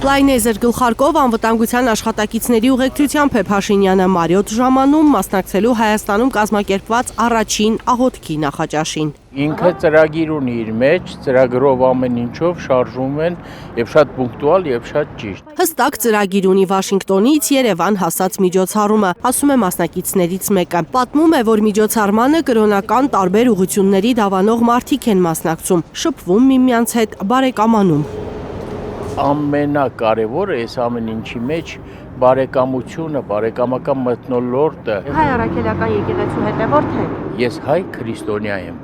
Լայնեզեր գլխարկով անվտանգության աշխատակիցների ուղեկցությամբ է Փաշինյանը Մարիոթ ժամանում մասնակցելու Հայաստանում կազմակերպված առաջին աղոթքի նախաճաշին։ Ինքը ծրագիր ունի իր մեջ, ծրագրով ամեն ինչով շարժում են եւ շատ պունկտուալ եւ շատ ճիշտ։ Հստակ ծրագիր ունի Վաշինգտոնից Երևան հասած միջոցառումը, ասում է մասնակիցներից մեկը։ Պատմում է, որ միջոցառմանը կրոնական տարբեր ուղղությունների դավանող մարդիկ են մասնակցում, շփվում միմյանց հետ, բարեկամանում։ Ամենակարևորը այս ամեն ինչի մեջ բարեկամությունը, բարեկամական մթնոլորտը։ Հայ առաքելական եկեղեցու հետևորդ եք։ Ես հայ քրիստոնյա եմ։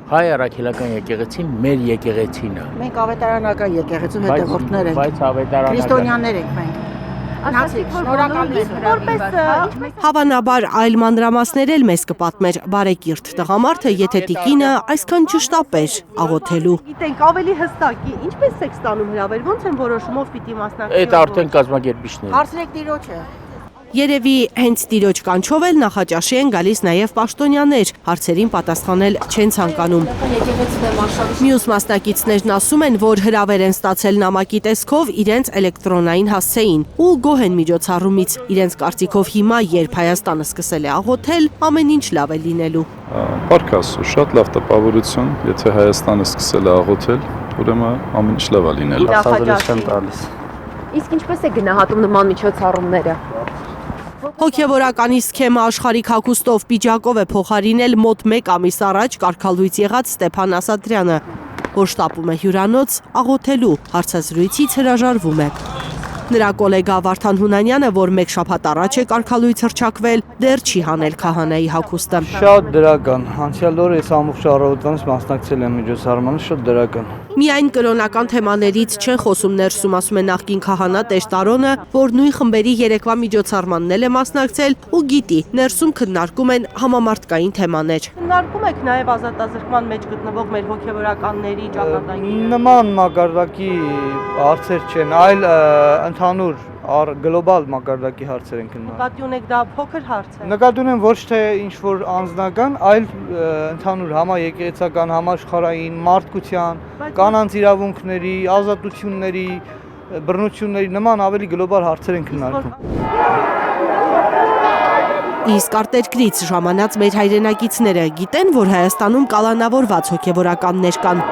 Հայ առաքելական եկեղեցին մեր եկեղեցին է։ Մենք ավետարանական եկեղեցու հետևորդներ ենք։ Բայց ավետարանական քրիստոնյաներ ենք մենք։ Հավանաբար այլ մանրամասներ էլ մեզ կպատմեր բարեկիրթ տղամարդը, եթե տիկինը այսքան ճշտապեր աղոթելու։ Գիտենք ավելի հստակ, ինչպես եք ստանում հրավեր, ոնց են որոշումով պիտի մասնակցել։ Այդ արդեն կազմակերպիչներ։ Հարցրեք տիրոջը։ Երևի հենց տիրոջ կանչով էլ նախաճաշի են գալիս նաև պաշտոնյաներ, հարցերին պատասխանել չեն ցանկանում։ Մյուս մասնակիցներն ասում են, որ հրավեր են ստացել նամակի տեսքով իրենց էլեկտրոնային հասցեին ու գոհ են միջոցառումից։ Իրենց կարծիքով հիմա, երբ Հայաստանը սկսել է աղոթել, ամեն ինչ լավ է լինելու։ Փառք Աստծո, շատ լավ տպավորություն, եթե Հայաստանը սկսել է աղոթել, ուրեմն ամեն ինչ լավ է լինելու։ Նախաճաշ տալիս։ Իսկ ինչպես է գնահատում նման միջոցառումները։ Հոգևորականի սքեմը աշխարհիկ հագուստով պիջակով է փոխարինել մոտ 1 ամիս առաջ կարգալույծ եղած Ստեփան Ասատրյանը, որ շտապում է հյուրանոց աղոթելու, հարցազրույցից հրաժարվում է։ Նրա գոլեգա Վարդան Հունանյանը, որ 1 շաբաթ առաջ է կարգալույց հռչակվել, դեռ չի հանել քահանայի հագուստը։ Շատ դրական, անցյալ օրը ես ամբողջ առավոտվանից մասնակցել եմ միջոցառմանը, շատ դրական։ Միայն կրոնական թեմաներից չեն խոսում ներսում, ասում է նախկին քահանա Տեր Տարոնը, որ նույն խմբերի երեկվա միջոցառմանն էլ է մասնակցել ու գիտի, ներսում քննարկում են համամարտկային թեմաներ։ Քննարկում եք նաև ազատազրկման մեջ գտնվող մեր հոգևորականների ճակատագիրը։ Նման մակարդակի հարցեր չեն, այլ ընդհանուր գլոբալ մակարդակի հարցեր են քննարկում։ Նկատի ունեք դա փոքր հարց է։ Նկատի ունեմ ոչ թե ինչ-որ անձնական, այլ ընդհանուր համաեկեղեցական, համաշխարհային մարդկության, կանանց իրավունքների, ազատությունների, բռնությունների նման ավելի գլոբալ հարցեր են քննարկում։ Իսկ արտերկրից ժամանած մեր հայրենակիցները գիտեն, որ Հայաստանում կալանավորված հոգևորականներ կան,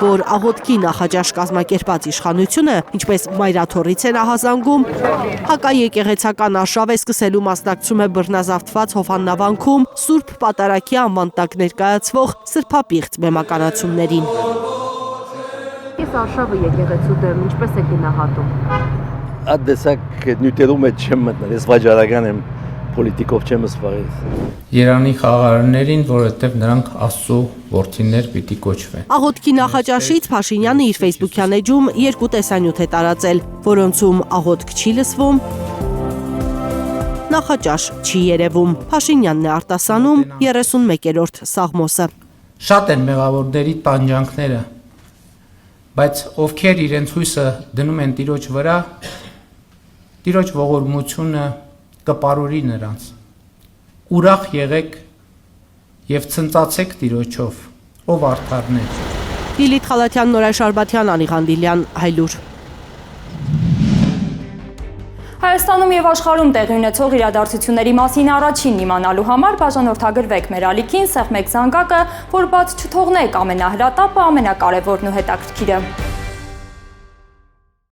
որ աղոթքի նախաճաշ կազմակերպած իշխանությունը, ինչպես մայրաթոռից են ահազանգում, հակաեկեղեցական արշավ է սկսելու մասնակցում է բռնազավթված Հովհաննավանքում Սուրբ Պատարագի անվան տակ ներկայացվող սրբապիղծ բեմականացումներին։ Այս արշավը եկեղեցու դեմ ինչպես է գնահատում։ Այդ դեսակ նյութերում է չեմ մտնել, ես վաճառական եմ, պոլիտիկով չեմ զբաղվել։ Երանի խաղարարներին, որովհետև նրանք Աստծո որդիներ պիտի կոչվեն։ Աղոթքի նախաճաշից Փաշինյանը իր Facebook-յան էջում 2 տեսանյութ է տարածել, որոնցում աղոթք չի լսվում, նախաճաշ չի երևում։ Փաշինյանն է արտասանում 31-րդ Սաղմոսը։ Շատ են մեղավորների տանջանքները, բայց ովքեր իրենց հույսը դնում են Տիրոջ վրա, Տիրոջ ողորմությունը կպարուրի նրանց։ Ուրախ եղեք եւ ցնծացեք Տիրոջով, ով արդարներ։ Լիլիթ Խալաթյան, Նորայր Շարբաթյան, Անի Ղանդիլյան, Հայլուր։ Հայաստանում եւ աշխարհում տեղի ունեցող իրադարձությունների մասին առաջին իմանալու համար բաժանորդագրվեք մեր ալիքին, սեղմեք զանգակը, որ բաց չթողնեք ամենահրատապը, ամենակարևորն ու հետաքրքիրը։